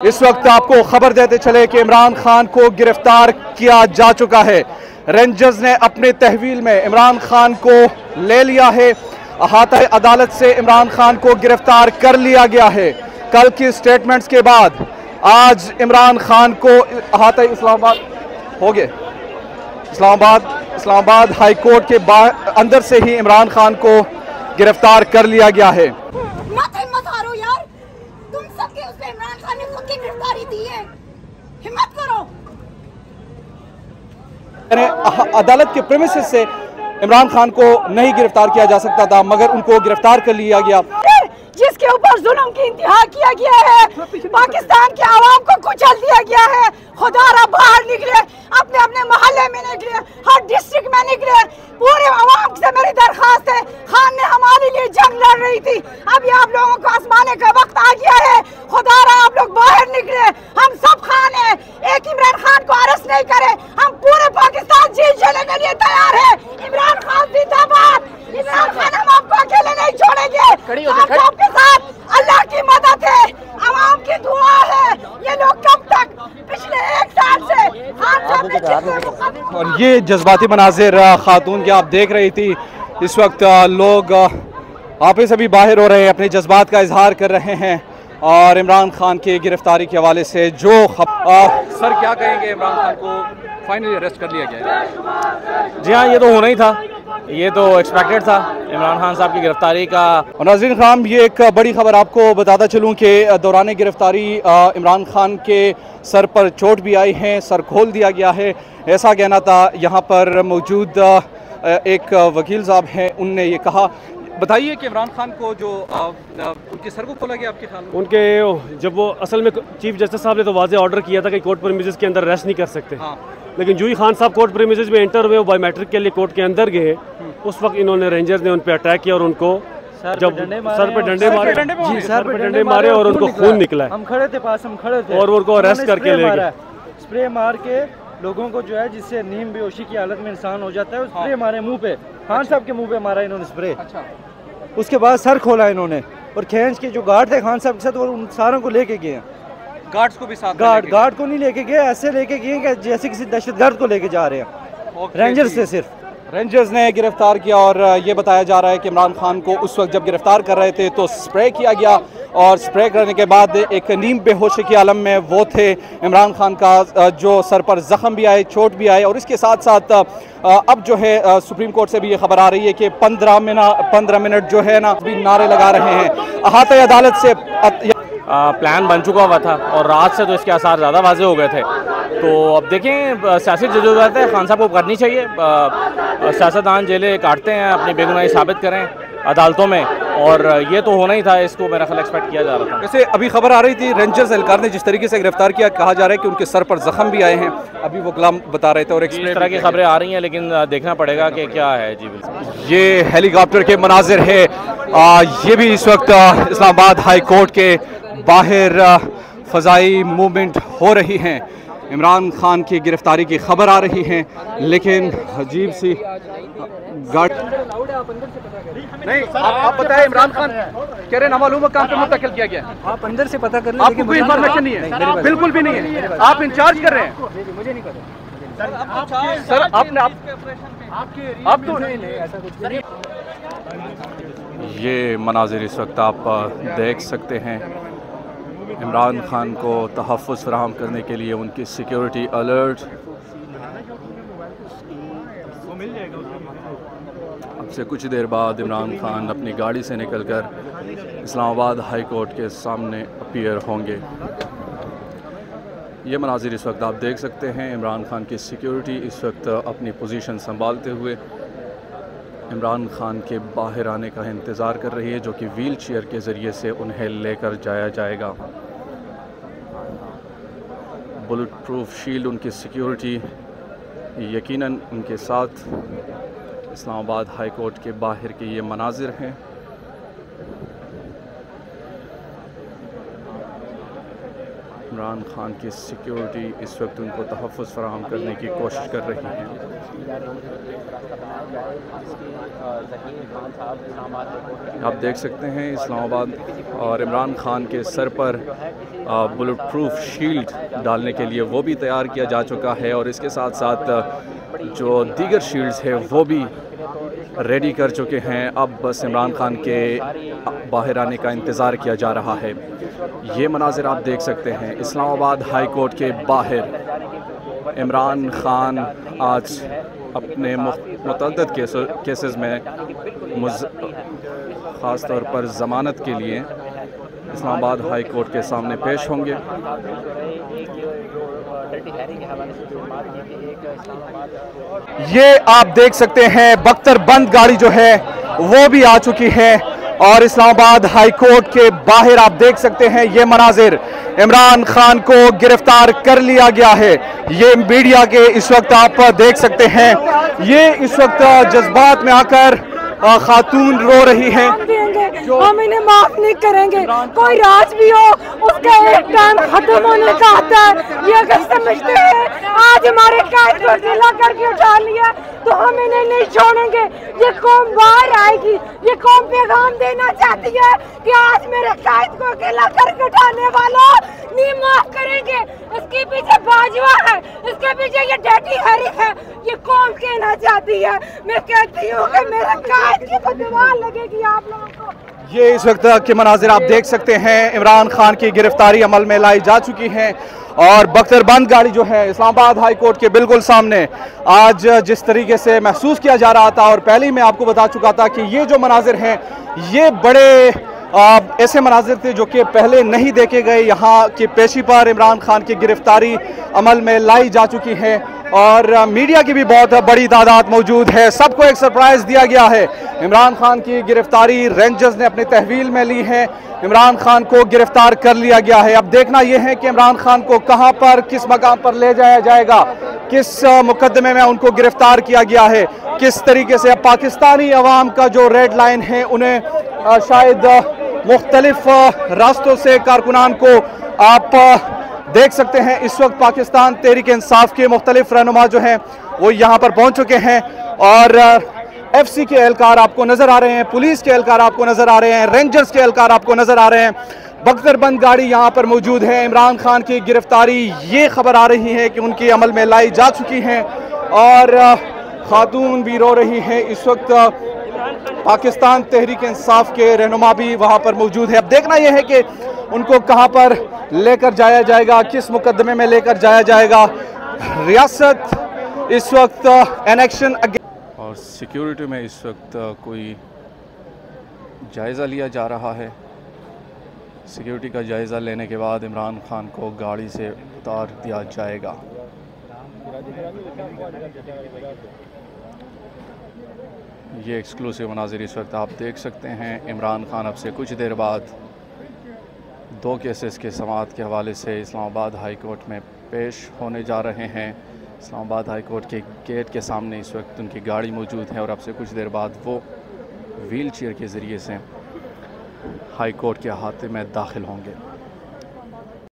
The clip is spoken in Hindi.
इस वक्त आपको खबर देते चले कि इमरान खान को गिरफ्तार किया जा चुका है। रेंजर्स ने अपने तहवील में इमरान खान को ले लिया है। अहाता अदालत से इमरान खान को गिरफ्तार कर लिया गया है। कल की स्टेटमेंट्स के बाद आज इमरान खान को अहाता इस्लामाबाद हो गए। इस्लामाबाद हाई कोर्ट के अंदर से ही इमरान खान को गिरफ्तार कर लिया गया है। इमरान खान ने खुद की गिरफ्तारी दी है, हिम्मत करो। अदालत के प्रेमिसेस से इमरान खान को नहीं गिरफ्तार किया जा सकता था, मगर उनको गिरफ्तार कर लिया गया। जिसके ऊपर जुल्म की इंतहा किया गया है, पाकिस्तान के आवाम को कुचल दिया गया है। खुदारा बाहर निकले, अपने अपने मोहल्ले में निकले, हर डिस्ट्रिक्ट में निकले। पूरे आवाम से मेरी दरखास्त है, खान ने हमारे लिए जंग लड़ रही थी, अभी आप लोगों को आजमाने का वक्त आ गया है। खुदारा आप लोग बाहर निकले, हम सब खान है, एक इमरान खान को अरेस्ट नहीं करे, हम पूरे पाकिस्तान जेल चलने के लिए तैयार है। इमरान खान जिंदाबाद, इमरान खान हम आपको अकेले नहीं छोड़ेंगे, आप सबके साथ अल्लाह की मदद है, आवाम की दुआ है। ये लोग कब तक, पिछले एक साल से और ये जज्बाती मनाजिर खातून के आप देख रही थी। इस वक्त लोग आपस अभी बाहर हो रहे हैं, अपने जज्बात का इजहार कर रहे हैं और इमरान खान की गिरफ्तारी के हवाले से जो सर क्या कहेंगे, इमरान खान को फाइनली अरेस्ट कर लिया गया है। जी हाँ, ये तो होना ही था, ये तो एक्सपेक्टेड था इमरान खान साहब की गिरफ्तारी का। और नाज़रीन खाम, ये एक बड़ी खबर आपको बताता चलूँ कि दौरान गिरफ्तारी इमरान खान के सर पर चोट भी आई है, सर खोल दिया गया है, ऐसा कहना था। यहाँ पर मौजूद एक वकील साहब हैं, उनने ये कहा। बताइए कि इमरान खान को जो उनके सर को खोला गया, आपके ख्याल में? उनके जब वो असल में चीफ जस्टिस साहब ने तो वाज़े ऑर्डर किया था कि कोर्ट प्रीमिसेस के अंदर रेस्ट नहीं कर सकते। हाँ। लेकिन जूही खान साहब कोर्ट प्रीमिसेस में एंटर हुए, बायोमेट्रिक के लिए कोर्ट के अंदर गए, उस वक्त इन्होंने रेंजर्स ने उन पर अटैक किया और उनको जब सर पे डंडे मारे, जी सर पे डंडे मारे और उनको खून निकला। हम खड़े थे पास, हम खड़े थे और उनको अरेस्ट करके ले गए। स्प्रे मार के लोगों को जो है, जिससे नींद बेहोशी की हालत में इंसान हो जाता है, स्प्रे मारे मुंह पे, खान साहब के मुंह पे मारा इन्होंने स्प्रे। उसके बाद सर खोला इन्होंने और खींच के जो गार्ड थे खान साहब के साथ, और उन सारों को लेके गए। गार्ड्स को भी साथ गार्ड को नहीं लेके गए, ऐसे लेके गए कि जैसे किसी दहशतगर्द को लेके जा रहे हैं। रेंजर्स से सिर्फ रेंजर्स ने गिरफ्तार किया और ये बताया जा रहा है कि इमरान खान को उस वक्त जब गिरफ्तार कर रहे थे तो स्प्रे किया गया और स्प्रे करने के बाद एक नीम बेहोशी की आलम में वो थे। इमरान खान का जो सर पर जख्म भी आए, चोट भी आए, और इसके साथ साथ अब जो है सुप्रीम कोर्ट से भी ये खबर आ रही है कि 15 मिनट जो है ना भी नारे लगा रहे हैं। अहाता अदालत से प्लान बन चुका हुआ था और रात से तो इसके आसार ज़्यादा वाज़े हो गए थे। तो अब देखें, सियासी जदोजहद है, खान साहब को करनी चाहिए। सियासतदान जेलें काटते हैं, अपनी बेगुनाही साबित करें अदालतों में, और ये तो होना ही था, इसको मेरा ख्याल एक्सपेक्ट किया जा रहा था। वैसे अभी खबर आ रही थी रेंजर्स एहलकार ने जिस तरीके से गिरफ्तार किया, कहा जा रहा है कि उनके सर पर जख्म भी आए हैं, अभी वो कलाम बता रहे थे और इस तरह की खबरें आ रही हैं, लेकिन देखना पड़ेगा कि क्या है। जी बिल्कुल, ये हेलीकॉप्टर के मनाजिर है। ये भी इस वक्त इस्लामाबाद हाई कोर्ट के बाहर फ़ज़ाई मूवमेंट हो रही हैं। इमरान खान की गिरफ्तारी की खबर आ रही है, लेकिन अजीब सी गार्ड नहीं। आप बताएं, इमरान खान कह रहे नामालूम काम पे मुंतकिल किया गया। आप अंदर से पता कर लें, आपको कोई इन्फॉर्मेशन नहीं है? बिल्कुल भी नहीं है। आप इंचार्ज कर रहे हैं? मुझे नहीं पता सर, आपने आप तो ऐसा कुछ नहीं। ये मनाजिर इस वक्त आप देख सकते हैं। इमरान खान को तहफ़्फ़ुज़ फराहम करने के लिए उनकी सिक्योरिटी अलर्ट। अब से कुछ देर बाद इमरान खान अपनी गाड़ी से निकलकर इस्लामाबाद हाई कोर्ट के सामने अपीयर होंगे। ये मनाजिर इस वक्त आप देख सकते हैं। इमरान खान की सिक्योरिटी इस वक्त अपनी पोजीशन संभालते हुए इमरान खान के बाहर आने का इंतज़ार कर रही है, जो कि व्हील चेयर के ज़रिए से उन्हें लेकर जाया जाएगा। बुलेट प्रूफ शील्ड उनकी सिक्योरिटी यकीनन उनके साथ। इस्लामाबाद हाई कोर्ट के बाहर के ये मनाजिर हैं। इमरान खान की सिक्योरिटी इस वक्त उनको तहफ़्फ़ुज़ फराहम करने की कोशिश कर रही है। आप देख सकते हैं इस्लामाबाद और इमरान खान के सर पर बुलेट प्रूफ शील्ड डालने के लिए वो भी तैयार किया जा चुका है और इसके साथ साथ जो दीगर शील्ड्स है वो भी रेडी कर चुके हैं। अब बस इमरान खान के बाहर आने का इंतज़ार किया जा रहा है। ये मनाज़िर आप देख सकते हैं इस्लामाबाद हाई कोर्ट के बाहर। इमरान खान आज अपने मुतअद्दिद केसेस में ख़ास तौर पर ज़मानत के लिए इस्लामाबाद हाई कोर्ट के सामने पेश होंगे। ये आप देख सकते हैं बख्तरबंद गाड़ी जो है वो भी आ चुकी है और इस्लामाबाद हाई कोर्ट के बाहर आप देख सकते हैं ये मनाजिर। इमरान खान को गिरफ्तार कर लिया गया है। ये मीडिया के इस वक्त आप देख सकते हैं, ये इस वक्त जज्बात में आकर खातून रो रही हैं। हम इन्हें माफ नहीं करेंगे। कोई राज भी हो उसका एक टाइम खत्म होने का आता है। ये अगर समझते हैं आज हमारे कैद को जिला करके उठा लिया तो हम इन्हें नहीं छोड़ेंगे। ये कौम बाहर आएगी। ये कौम पैगाम देना चाहती है कि आज मेरे कैद को अकेला करके उठाने वालों नहीं माफ करेंगे। इसके पीछे बाजवा है, इसके पीछे ये डैडी हैरिस है। ये कौम कहना चाहती है। मैं कहती हूँ कि मेरे कैद की बददुआ लगेगी आप लोगों को। ये इस वक्त के मनाजिर आप देख सकते हैं। इमरान खान की गिरफ्तारी अमल में लाई जा चुकी है और बख्तरबंद गाड़ी जो है इस्लामाबाद हाई कोर्ट के बिल्कुल सामने आज जिस तरीके से महसूस किया जा रहा था और पहले ही मैं आपको बता चुका था कि ये जो मनाजिर हैं ये बड़े ऐसे मनाजिर थे जो कि पहले नहीं देखे गए। यहाँ की पेशी पर इमरान खान की गिरफ्तारी अमल में लाई जा चुकी है और मीडिया की भी बहुत बड़ी तादाद मौजूद है। सबको एक सरप्राइज़ दिया गया है। इमरान खान की गिरफ्तारी रेंजर्स ने अपनी तहवील में ली है। इमरान खान को गिरफ्तार कर लिया गया है। अब देखना यह है कि इमरान खान को कहां पर किस मकाम पर ले जाया जाएगा, किस मुकदमे में उनको गिरफ्तार किया गया है, किस तरीके से। अब पाकिस्तानी अवाम का जो रेड लाइन है उन्हें शायद मुख्तलिफ रास्तों से कारकुनान को आप देख सकते हैं। इस वक्त पाकिस्तान तहरीक इंसाफ के मुख्तलिफ रहनुमा जो हैं वो यहाँ पर पहुँच चुके हैं और FC के एहलकार आपको नज़र आ रहे हैं, पुलिस के एहलकार आपको नज़र आ रहे हैं, रेंजर्स के एहलकार आपको नज़र आ रहे हैं। बख्तरबंद गाड़ी यहाँ पर मौजूद है। इमरान खान की गिरफ्तारी ये खबर आ रही है कि उनकी अमल में लाई जा चुकी हैं और खातून भी रो रही हैं। इस वक्त पाकिस्तान तहरीक इंसाफ के रहनुमा भी वहाँ पर मौजूद है। अब देखना यह है कि उनको कहाँ पर लेकर जाया जाएगा, किस मुकदमे में लेकर जाया जाएगा। रियासत इस वक्त एनेक्शन और सिक्योरिटी में इस वक्त कोई जायज़ा लिया जा रहा है। सिक्योरिटी का जायज़ा लेने के बाद इमरान खान को गाड़ी से उतार दिया जाएगा। ये एक्सक्लूसिव मनाज़िर इस वक्त आप देख सकते हैं। इमरान खान अब से कुछ देर बाद 2 केसेस के समाअत के हवाले से इस्लामाबाद हाई कोर्ट में पेश होने जा रहे हैं। इस्लामाबाद हाई कोर्ट के गेट के सामने इस वक्त उनकी गाड़ी मौजूद है और अब से कुछ देर बाद वो व्हील चेयर के ज़रिए से हाई कोर्ट के अहाते में दाखिल होंगे।